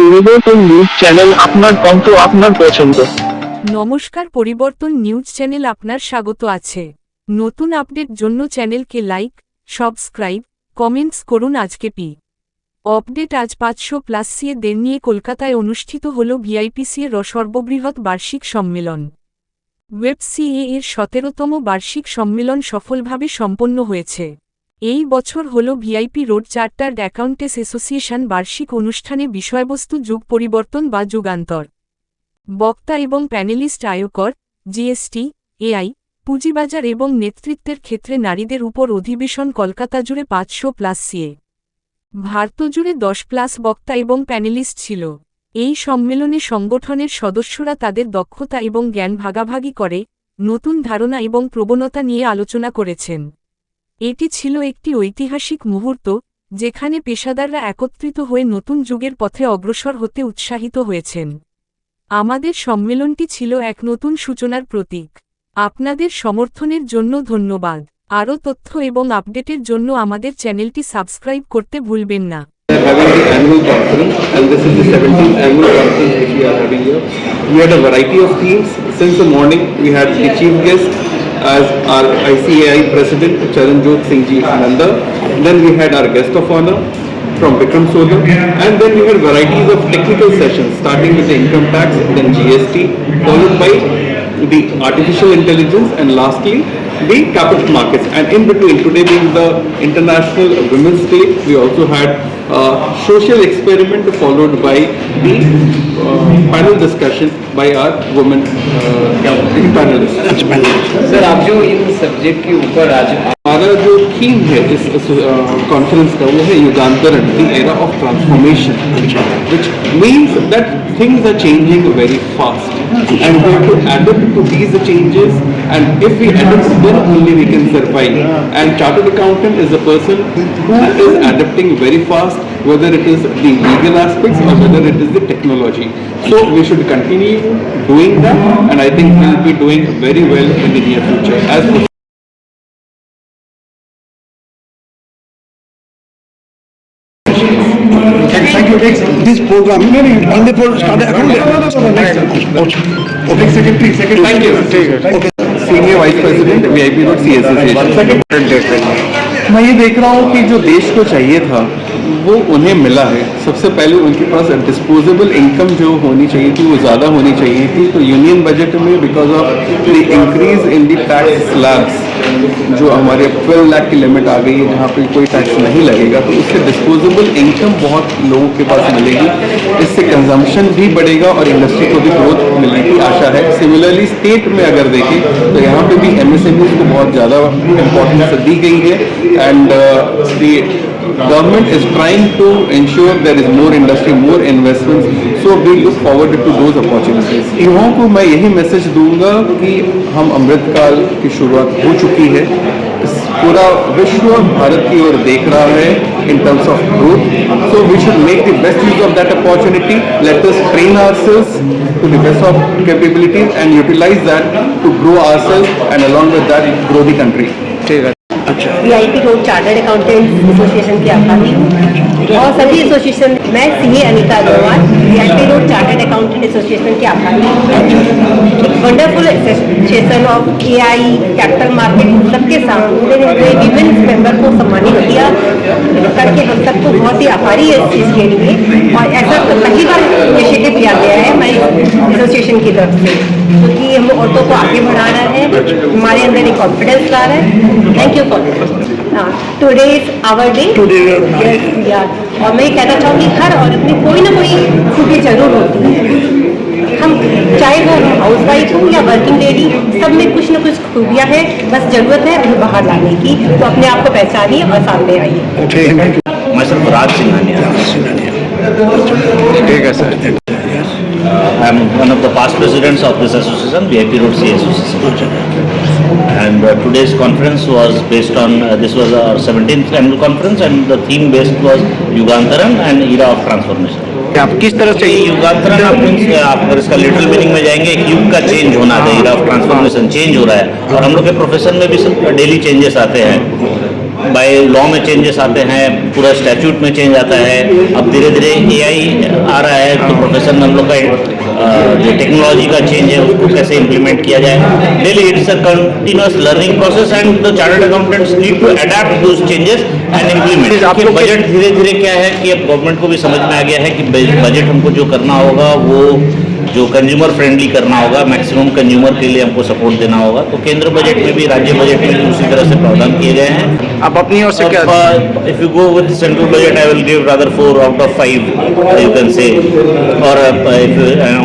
পরিবর্তন news channel, আপনার কণ্ঠ আপনার পছন্দ। নমস্কার, পরিবর্তন নিউজ চ্যানেল আপনার স্বাগত আছে। নতুন আপডেট জন্য চ্যানেলকে লাইক, সাবস্ক্রাইব, কমেন্টস করুন। আজকে আপডেট আজ 500+ সিএ দের নিয়ে কলকাতায় অনুষ্ঠিত হল ভিআইপিসি এর সর্ববৃহৎ বার্ষিক সম্মেলন। ওয়েব সিএ এর 17তম বার্ষিক সম্মেলন সফলভাবে সম্পন্ন হয়েছে। এই বছর হল VIP road chartered accountants association বার্ষিক অনুষ্ঠানে বিষয়বস্তু যুগ পরিবর্তন বা যুগান্তর। বক্তা এবং প্যানেলিস্ট আয়কর, জিএসটি, এআই, পুঁজিবাজার এবং নেতৃত্বের ক্ষেত্রে নারীদের উপর অধিবেশন। কলকাতা জুড়ে 500+ সিএ, ভারত জুড়ে 10+ বক্তা এবং প্যানেলিস্ট ছিল। এই সম্মেলনে সংগঠনের সদস্যরা তাদের দক্ষতা এবং জ্ঞান ভাগাভাগি করে নতুন ধারণা এবং প্রবণতা নিয়ে আলোচনা করেছেন। এটি ছিল একটি ঐতিহাসিক মুহূর্ত, যেখানে পেশাদাররা একত্রিত হয়ে নতুন যুগের পথে অগ্রসর হতে উৎসাহিত হয়েছেন। আমাদের সম্মেলনটি ছিল এক নতুন সূচনার প্রতীক। আপনাদের সমর্থনের জন্য ধন্যবাদ। আরও তথ্য এবং আপডেটের জন্য আমাদের চ্যানেলটি সাবস্ক্রাইব করতে ভুলবেন না। Having the annual conference, and this is the 17th annual conference which we are having here. We had a variety of themes. Since the morning, we had the chief guest as our ICAI President Charanjot Singh Ji Nanda. Then we had our guest of honor from Vikram Solar, and then we had varieties of technical sessions, starting with the income tax, then GST, followed by the artificial intelligence, and lastly the capital markets. And in between, today being the International Women's Day, we also had a social experiment followed by the panel discussion by our women panelists. Sir, आप जो इन subject के ऊपर आज हमारा जो theme है इस conference का वो है युगांतरण, the era of transformation, which means that things are changing very fast and we have to adapt to these changes, and if we adapt then only we can survive. And chartered accountant is a person who is adapting very fast, whether it is the legal aspects or whether it is the technology. So we should continue doing that, and I think we will be doing very well in the near future. As Thank you. This program, on the started. Okay, secretary. Thank you. Okay. Senior Vice President, VIP Road C Association. मैं ये देख रहा हूँ कि जो देश को चाहिए था वो उन्हें मिला है। सबसे पहले उनके पास डिस्पोजेबल इनकम जो होनी चाहिए थी वो ज़्यादा होनी चाहिए थी। तो यूनियन बजट में because of the increase in the tax slabs, जो हमारे 12 लाख की लिमिट आ गई है जहाँ पे कोई टैक्स नहीं लगेगा, तो उससे डिस्पोजेबल इनकम बहुत लोगों के पास मिलेगी। इससे कंजम्पशन भी बढ़ेगा और इंडस्ट्री को भी ग्रोथ मिलने की आशा है। सिमिलरली स्टेट में अगर देखें तो यहाँ पे भी MSMEs को बहुत ज़्यादा इम्पोर्टेंस दी गई है, and government is trying to ensure there is more industry, more investments, so we look forward to those opportunities. युवाओं को मैं यही मैसेज दूंगा कि हम अमृतकाल की शुरुआत हो चुकी है। पूरा विश्व भारत की ओर देख रहा है in terms of growth, so we should make the best use of that opportunity. Let us train ourselves to the best of capabilities and utilize that to grow ourselves, and along with that grow the country. VIP road chartered accountant association की आभारी हूँ और सभी association, मैं CA Anita Agarwal, VIP road chartered accountant association की आभारी हूँ। Wonderful association of AI, capital market, सबके सामने विमेन्स मेंबर को सम्मानित किया करके हम सबको बहुत ही आभारी है इस चीज़ के लिए। और ऐसा पहली बार इनिशिएटिव लिया गया है हमारे एसोसिएशन की तरफ से, क्योंकि हम औरतों को आगे बढ़ाना है, हमारे अंदर एक कॉन्फिडेंस ला रहा है। Thank you for today is our day. और मैं कहना चाहूँगी हर औरत में कोई ना कोई खूबी जरूर होती है। हम चाहे वो हाउस वाइफ हो या वर्किंग लेडी, सब में कुछ न कुछ खूबियाँ हैं, बस जरूरत है उन्हें बाहर लाने की। तो अपने आप को पहचानिए और सामने आइए। myself Raj Singhania. ठीक है sir. I am one of the past presidents of this association, VIP Road C Association. And today's conference was based on, this was our 17th annual conference, and the theme based was Yugantaran and Era of Transformation. आप किस तरह से युगांतरण आप अगर इसका literal meaning में जाएंगे, एक युग का चेंज होना है, एरा ऑफ ट्रांसफॉर्मेशन चेंज हो रहा है। और हम लोग के प्रोफेशन में भी डेली चेंजेस आते हैं। बाय लॉ में चेंजेस आते हैं, पूरा स्टैट्यूट में चेंज आता है। अब धीरे धीरे एआई आ रहा है प्रोफेशन में हम लोग का जो टेक्नोलॉजी का चेंज है उसको कैसे इम्प्लीमेंट किया जाए। Daily it's a continuous learning process and the chartered accountants need to adapt those changes and implement. आपके बजट धीरे धीरे क्या है कि अब गवर्नमेंट को भी समझ में आ गया है कि बजट हमको जो करना होगा वो जो कंज्यूमर फ्रेंडली करना होगा, मैक्सिमम कंज्यूमर के लिए हमको सपोर्ट देना होगा। तो केंद्र बजट में भी राज्य बजट में भी उसी तरह से प्रावधान किए गए हैं। आप अपनी ओर से क्या If you go with the central budget, I will give rather 4 out of 5, you can say, or if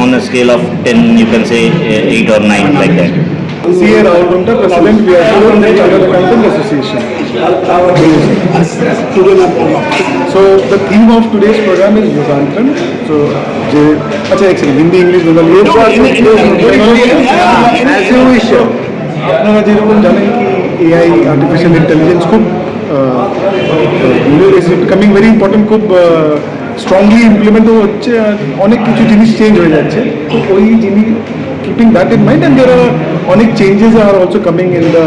on a scale of 10, you can say 8 or 9, like that. CA Rahul Rungta, President, we are from the Chartered Accountant Association. So the theme of today's program is Yugantran. So, अच्छा एक second, Hindi English as you wish. আপনারা যেরকম জানেন কি AI artificial intelligence খুব is becoming very important, খুব strongly ইমপ্লিমেন্টও হচ্ছে আর অনেক কিছু জিনিস চেঞ্জ হয়ে যাচ্ছে। তো ওই জিনিস keeping that in mind, and there are अनेक changes are also coming in the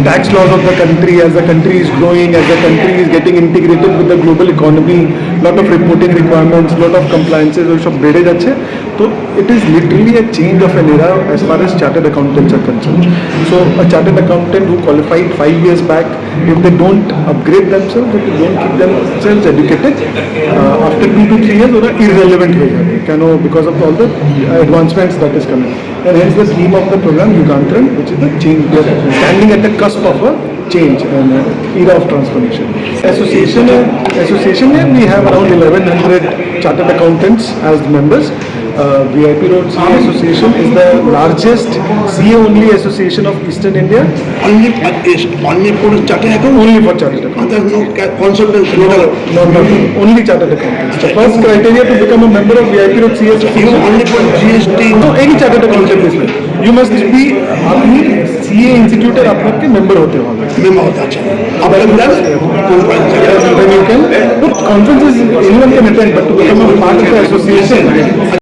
tax laws of the country as the country is growing, as the country is getting integrated with the global economy, lot of reporting requirements, lot of compliances और सब बेड़े जाच्छे। तो it is literally a change of an era as far as chartered accountants are concerned. So a chartered accountant who qualified 5 years back, if they don't upgrade themselves, if they don't keep themselves educated, after 2 to 3 years they are irrelevant हो जाते हैं, क्यों? Because of all the advancements that is coming. And hence the theme of the program Yugantran, which is the change. We are standing at the cusp of a change and era of transformation. Association में we have around 1100 chartered accountants as members. VIP Road CA Association is the largest CA only association of Eastern India. Only for chartered accountant? Only for chartered accountants. There's no consultants? No, only chartered accountants. The first criteria to become a member of VIP Road CA Association. Only for GST? No, any chartered accountant is there. You must be अपनी CA institute आपके के member होते हो। Member होता अच्छा। After that, then you can. But conferences anyone can attend, but to become a part of the association.